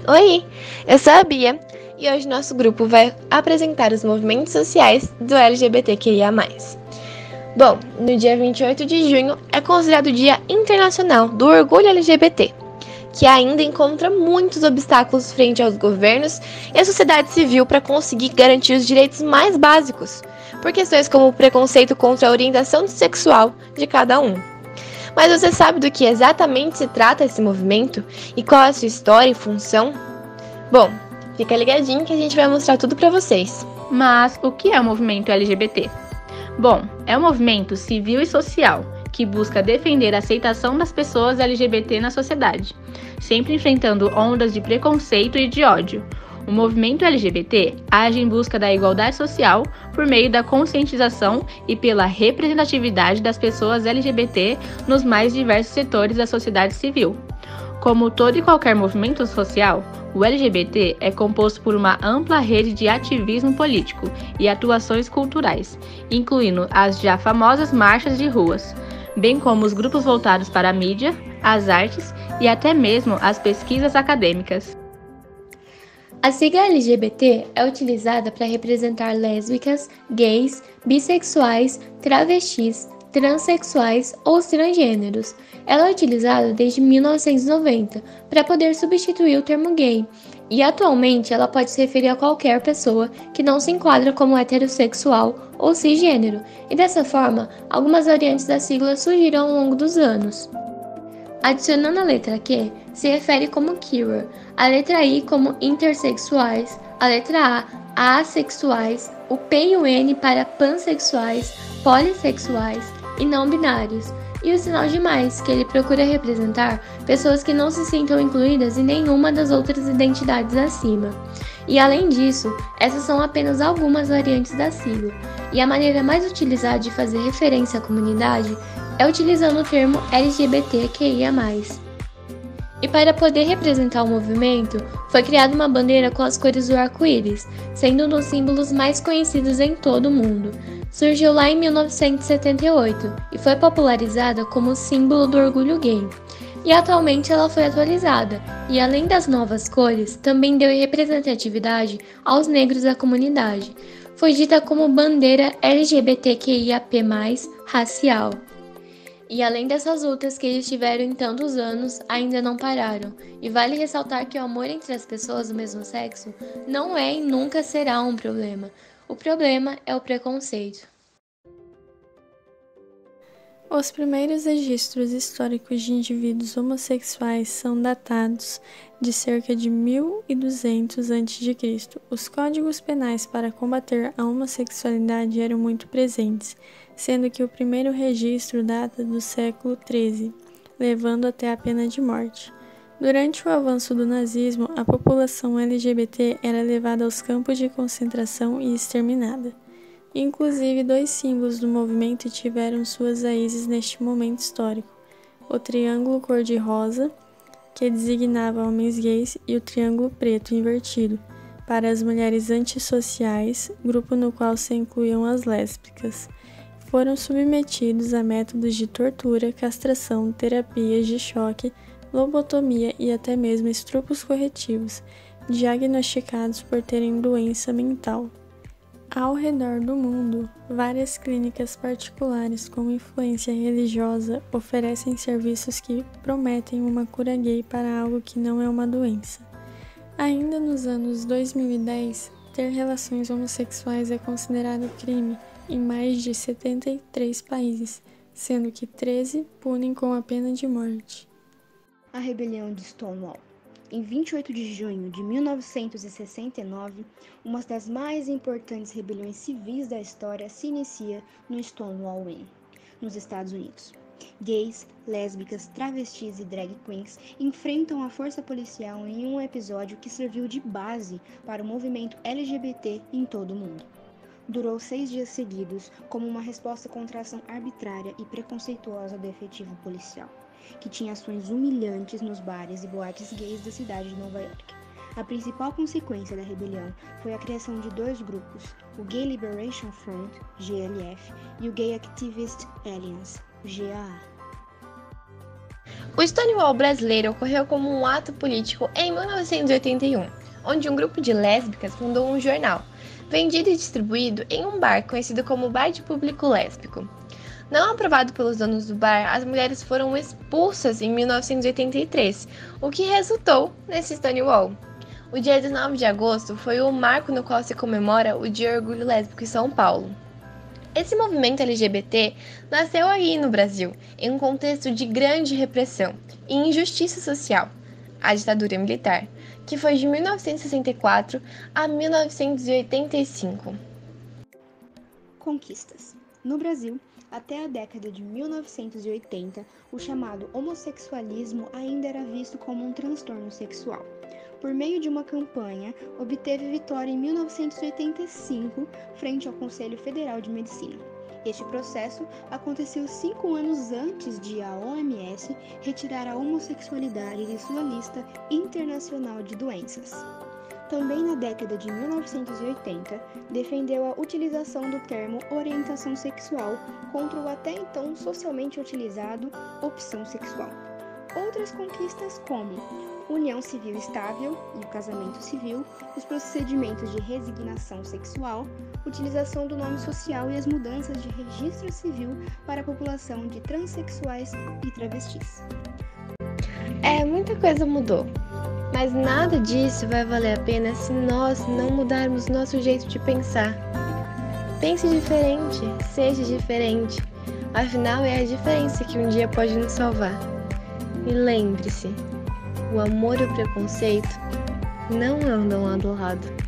Oi, eu sou a Bia e hoje nosso grupo vai apresentar os movimentos sociais do LGBTQIA+. Bom, no dia 28 de junho é considerado o Dia Internacional do Orgulho LGBT, que ainda encontra muitos obstáculos frente aos governos e à sociedade civil para conseguir garantir os direitos mais básicos, por questões como o preconceito contra a orientação sexual de cada um. Mas você sabe do que exatamente se trata esse movimento e qual é a sua história e função? Bom, fica ligadinho que a gente vai mostrar tudo para vocês. Mas o que é o movimento LGBT? Bom, é um movimento civil e social que busca defender a aceitação das pessoas LGBT na sociedade, sempre enfrentando ondas de preconceito e de ódio. O movimento LGBT age em busca da igualdade social por meio da conscientização e pela representatividade das pessoas LGBT nos mais diversos setores da sociedade civil. Como todo e qualquer movimento social, o LGBT é composto por uma ampla rede de ativismo político e atuações culturais, incluindo as já famosas marchas de ruas, bem como os grupos voltados para a mídia, as artes e até mesmo as pesquisas acadêmicas. A sigla LGBT é utilizada para representar lésbicas, gays, bissexuais, travestis, transexuais ou transgêneros. Ela é utilizada desde 1990 para poder substituir o termo gay, e atualmente ela pode se referir a qualquer pessoa que não se enquadra como heterossexual ou cisgênero, e dessa forma, algumas variantes da sigla surgiram ao longo dos anos. Adicionando a letra Q, se refere como queer, a letra I como intersexuais, a letra A, assexuais, o P e o N para pansexuais, polissexuais e não binários, e o sinal de mais, que ele procura representar pessoas que não se sintam incluídas em nenhuma das outras identidades acima. E além disso, essas são apenas algumas variantes da sigla, e a maneira mais utilizada de fazer referência à comunidade é utilizando o termo LGBTQIA+. E para poder representar o movimento, foi criada uma bandeira com as cores do arco-íris, sendo um dos símbolos mais conhecidos em todo o mundo. Surgiu lá em 1978 e foi popularizada como símbolo do orgulho gay. E atualmente ela foi atualizada, e além das novas cores, também deu representatividade aos negros da comunidade. Foi dita como bandeira LGBTQIAP+, racial. E além dessas lutas que eles tiveram em tantos anos, ainda não pararam. E vale ressaltar que o amor entre as pessoas do mesmo sexo não é e nunca será um problema. O problema é o preconceito. Os primeiros registros históricos de indivíduos homossexuais são datados de cerca de 1200 a.C. Os códigos penais para combater a homossexualidade eram muito presentes, sendo que o primeiro registro data do século XIII, levando até a pena de morte. Durante o avanço do nazismo, a população LGBT era levada aos campos de concentração e exterminada. Inclusive, dois símbolos do movimento tiveram suas raízes neste momento histórico: o triângulo cor-de-rosa, que designava homens gays, e o triângulo preto invertido, para as mulheres antissociais, grupo no qual se incluíam as lésbicas. Foram submetidos a métodos de tortura, castração, terapias de choque, lobotomia e até mesmo estrupos corretivos, diagnosticados por terem doença mental. Ao redor do mundo, várias clínicas particulares com influência religiosa oferecem serviços que prometem uma cura gay para algo que não é uma doença. Ainda nos anos 2010, ter relações homossexuais é considerado crime em mais de 73 países, sendo que 13 punem com a pena de morte. A rebelião de Stonewall. Em 28 de junho de 1969, uma das mais importantes rebeliões civis da história se inicia no Stonewall Inn, nos Estados Unidos. Gays, lésbicas, travestis e drag queens enfrentam a força policial em um episódio que serviu de base para o movimento LGBT em todo o mundo. Durou 6 dias seguidos como uma resposta contra a ação arbitrária e preconceituosa do efetivo policial, que tinha ações humilhantes nos bares e boates gays da cidade de Nova York. A principal consequência da rebelião foi a criação de dois grupos, o Gay Liberation Front, GLF, e o Gay Activist Alliance, GAA. O Stonewall brasileiro ocorreu como um ato político em 1981, onde um grupo de lésbicas fundou um jornal, vendido e distribuído em um bar conhecido como Bar de Público Lésbico. Não aprovado pelos donos do bar, as mulheres foram expulsas em 1983, o que resultou nesse Stonewall. O dia 19 de agosto foi o marco no qual se comemora o Dia Orgulho Lésbico em São Paulo. Esse movimento LGBT nasceu aí no Brasil, em um contexto de grande repressão e injustiça social, a ditadura militar, que foi de 1964 a 1985. Conquistas. No Brasil, até a década de 1980, o chamado homossexualismo ainda era visto como um transtorno sexual. Por meio de uma campanha, obteve vitória em 1985 frente ao Conselho Federal de Medicina. Este processo aconteceu 5 anos antes de a OMS retirar a homossexualidade de sua lista internacional de doenças. Também na década de 1980, defendeu a utilização do termo orientação sexual contra o até então socialmente utilizado opção sexual. Outras conquistas como união civil estável e o casamento civil, os procedimentos de resignação sexual, utilização do nome social e as mudanças de registro civil para a população de transexuais e travestis. Muita coisa mudou, mas nada disso vai valer a pena se nós não mudarmos nosso jeito de pensar. Pense diferente, seja diferente, afinal é a diferença que um dia pode nos salvar. E lembre-se, o amor e o preconceito não andam lado a lado.